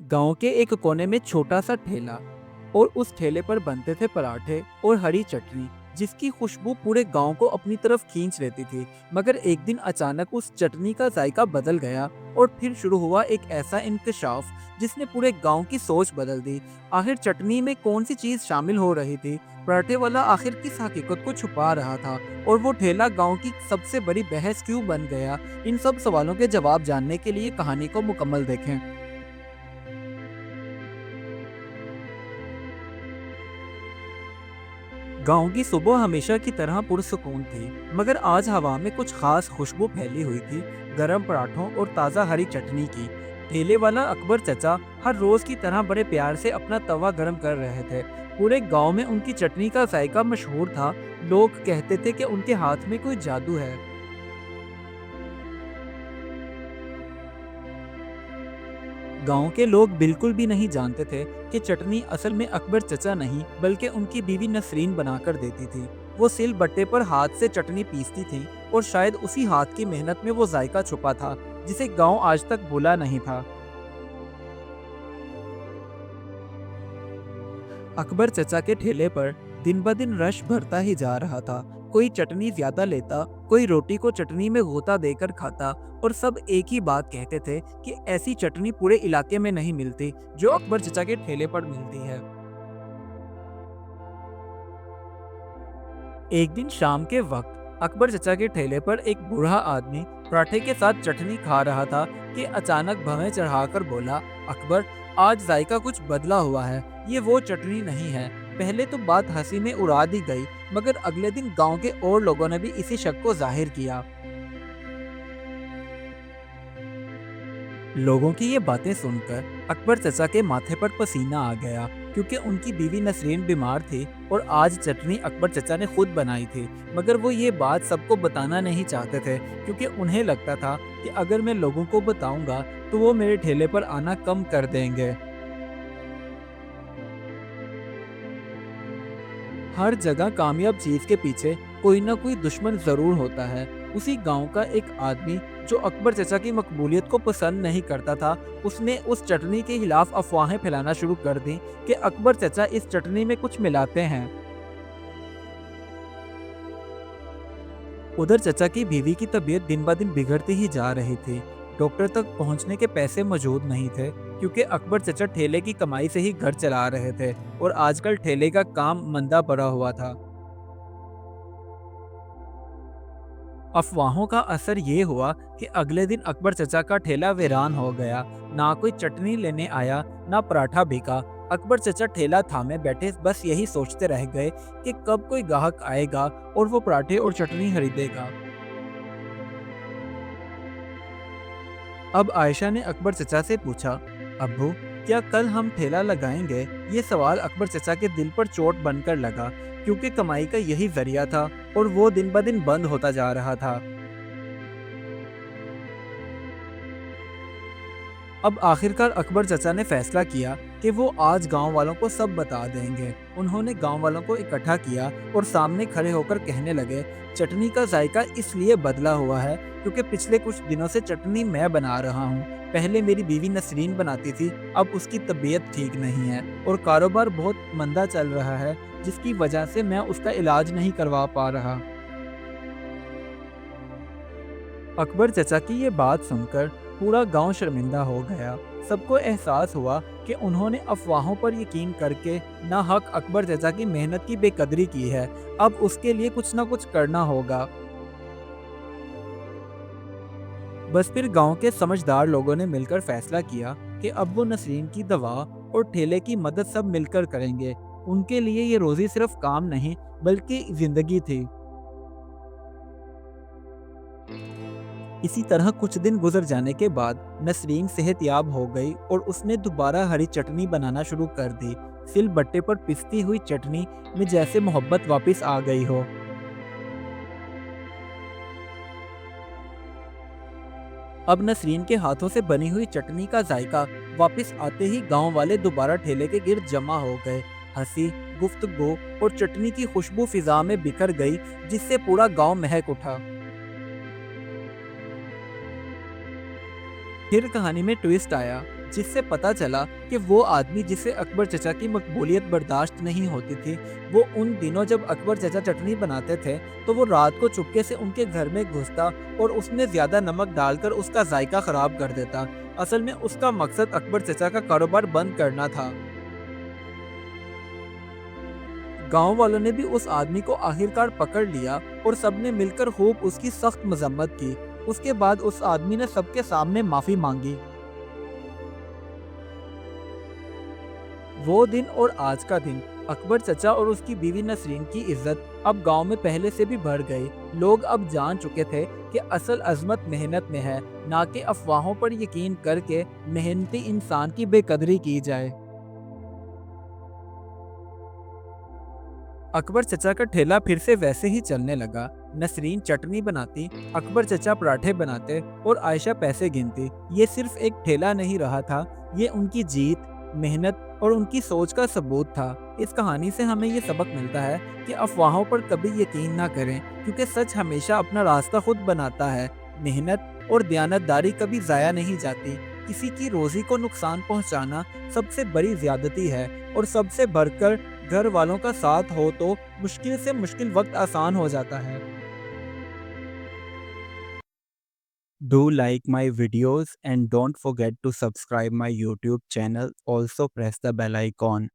गांव के एक कोने में छोटा सा ठेला और उस ठेले पर बनते थे पराठे और हरी चटनी जिसकी खुशबू पूरे गांव को अपनी तरफ खींच लेती थी। मगर एक दिन अचानक उस चटनी का जायका बदल गया और फिर शुरू हुआ एक ऐसा इंकशाफ जिसने पूरे गांव की सोच बदल दी। आखिर चटनी में कौन सी चीज शामिल हो रही थी? पराठे वाला आखिर किस हकीकत को छुपा रहा था? और वो ठेला गांव की सबसे बड़ी बहस क्यों बन गया? इन सब सवालों के जवाब जानने के लिए कहानी को मुकम्मल देखें। गांव की सुबह हमेशा की तरह पुरसुकून थी, मगर आज हवा में कुछ खास खुशबू फैली हुई थी, गरम पराठों और ताज़ा हरी चटनी की। ठेले वाला अकबर चचा हर रोज की तरह बड़े प्यार से अपना तवा गरम कर रहे थे। पूरे गांव में उनकी चटनी का जायका मशहूर था। लोग कहते थे कि उनके हाथ में कोई जादू है। गांव के लोग बिल्कुल भी नहीं जानते थे कि चटनी असल में अकबर चचा नहीं बल्कि उनकी बीवी नसरीन बनाकर देती थी। वो सिल बट्टे पर हाथ से चटनी पीसती थी और शायद उसी हाथ की मेहनत में वो जायका छुपा था जिसे गांव आज तक भूला नहीं था। अकबर चचा के ठेले पर दिन ब दिन रश बढ़ता ही जा रहा था। कोई चटनी ज्यादा लेता, कोई रोटी को चटनी में गोता देकर खाता, और सब एक ही बात कहते थे कि ऐसी चटनी पूरे इलाके में नहीं मिलती जो अकबर चचा के ठेले पर मिलती है। एक दिन शाम के वक्त अकबर चचा के ठेले पर एक बूढ़ा आदमी पराठे के साथ चटनी खा रहा था कि अचानक भवें चढ़ाकर बोला, अकबर, आज जायका कुछ बदला हुआ है। ये वो चटनी नहीं है। पहले तो बात हंसी में उड़ा दी गई, मगर अगले दिन गांव के और लोगों ने भी इसी शक को जाहिर किया। लोगों की ये बातें सुनकर अकबर चचा के माथे पर पसीना आ गया, क्योंकि उनकी बीवी नसरीन बीमार थी और आज चटनी अकबर चचा ने खुद बनाई थी। मगर वो ये बात सबको बताना नहीं चाहते थे, क्योंकि उन्हें लगता था कि अगर मैं लोगों को बताऊंगा तो वो मेरे ठेले पर आना कम कर देंगे। हर जगह कामयाब चीज के पीछे कोई ना कोई दुश्मन जरूर होता है। उसी गांव का एक आदमी जो अकबर चचा की मकबूलियत को पसंद नहीं करता था, उसने उस चटनी के खिलाफ अफवाहें फैलाना शुरू कर दी कि अकबर चचा इस चटनी में कुछ मिलाते हैं। उधर चचा की बीवी की तबीयत दिन ब दिन बिगड़ती ही जा रही थी। डॉक्टर तक पहुंचने के पैसे मौजूद नहीं थे, क्योंकि अकबर चचा ठेले की कमाई से ही घर चला रहे थे और आजकल ठेले का काम मंदा पड़ा हुआ था। अफवाहों का असर ये हुआ कि अगले दिन अकबर चचा का ठेला वीरान हो गया। ना कोई चटनी लेने आया, ना पराठा बिका। अकबर चचा ठेला थामे बैठे बस यही सोचते रह गए कि कब कोई ग्राहक आएगा और वो पराठे और चटनी खरीदेगा। अब आयशा ने अकबर चचा से पूछा, अब्बू, क्या कल हम ठेला लगाएंगे? ये सवाल अकबर चचा के दिल पर चोट बनकर लगा, क्योंकि कमाई का यही जरिया था और वो दिन ब दिन बंद होता जा रहा था। अब आखिरकार अकबर चचा ने फैसला किया कि वो आज गांव वालों को सब बता देंगे। उन्होंने गांव वालों को इकट्ठा किया और सामने खड़े होकर कहने लगे, चटनी का जायका इसलिए बदला हुआ है क्योंकि पिछले कुछ दिनों से चटनी मैं बना रहा हूँ। पहले मेरी बीवी नसरीन बनाती थी, अब उसकी तबीयत ठीक नहीं है और कारोबार बहुत मंदा चल रहा है, जिसकी वजह से मैं उसका इलाज नहीं करवा पा रहा। अकबर चचा की ये बात सुनकर पूरा गांव शर्मिंदा हो गया। सबको एहसास हुआ कि उन्होंने अफवाहों पर यकीन करके ना हक अकबर चचा की मेहनत की बेकदरी की है। अब उसके लिए कुछ ना कुछ करना होगा। बस फिर गांव के समझदार लोगों ने मिलकर फैसला किया कि अब वो नसरीन की दवा और ठेले की मदद सब मिलकर करेंगे। उनके लिए ये रोजी सिर्फ काम नहीं बल्कि जिंदगी थी। इसी तरह कुछ दिन गुजर जाने के बाद नसरीन सेहतयाब हो गई और उसने दोबारा हरी चटनी बनाना शुरू कर दी। सिल बट्टे पर पिसती हुई चटनी में जैसे मोहब्बत वापस आ गई हो। अब नसरीन के हाथों से बनी हुई चटनी का जायका वापस आते ही गांव वाले दोबारा ठेले के गिर्द जमा हो गए। हंसी, गुफ्तगू और चटनी की खुशबू फिजा में बिखर गई, जिससे पूरा गांव महक उठा। फिर कहानी में ट्विस्ट आया। जिससे पता चला कि वो आदमी जिसे अकबर चचा की मकबूलियत बर्दाश्त नहीं होती थी, वो उन दिनों जब अकबर चचा चटनी बनाते थे तो वो रात को चुपके से उनके घर में घुसता और उसमें ज़्यादा नमक डालकर उसका जायका ख़राब कर देता। असल में उसका मकसद अकबर चचा का कारोबार बंद करना था। गांव वालों ने भी उस आदमी को आखिरकार पकड़ लिया और सबने मिलकर खूब उसकी सख्त मजम्मत की। उसके बाद उस आदमी ने सबके सामने माफ़ी मांगी। वो दिन और आज का दिन, अकबर चचा और उसकी बीवी नसरीन की इज्जत अब गांव में पहले से भी बढ़ गई। लोग अब जान चुके थे कि असल अजमत मेहनत में है, ना कि अफवाहों पर यकीन करके मेहनती इंसान की बेकदरी की जाए। अकबर चचा का ठेला फिर से वैसे ही चलने लगा। नसरीन चटनी बनाती, अकबर चचा पराठे बनाते और आयशा पैसे गिनती। ये सिर्फ एक ठेला नहीं रहा था, ये उनकी जीत, मेहनत और उनकी सोच का सबूत था। इस कहानी से हमें ये सबक मिलता है कि अफवाहों पर कभी यकीन ना करें, क्योंकि सच हमेशा अपना रास्ता खुद बनाता है। मेहनत और दयानतदारी कभी ज़ाया नहीं जाती। किसी की रोज़ी को नुकसान पहुंचाना सबसे बड़ी ज्यादती है, और सबसे बढ़कर घर वालों का साथ हो तो मुश्किल से मुश्किल वक्त आसान हो जाता है। Do like my videos and don't forget to subscribe my YouTube channel. Also press the bell icon.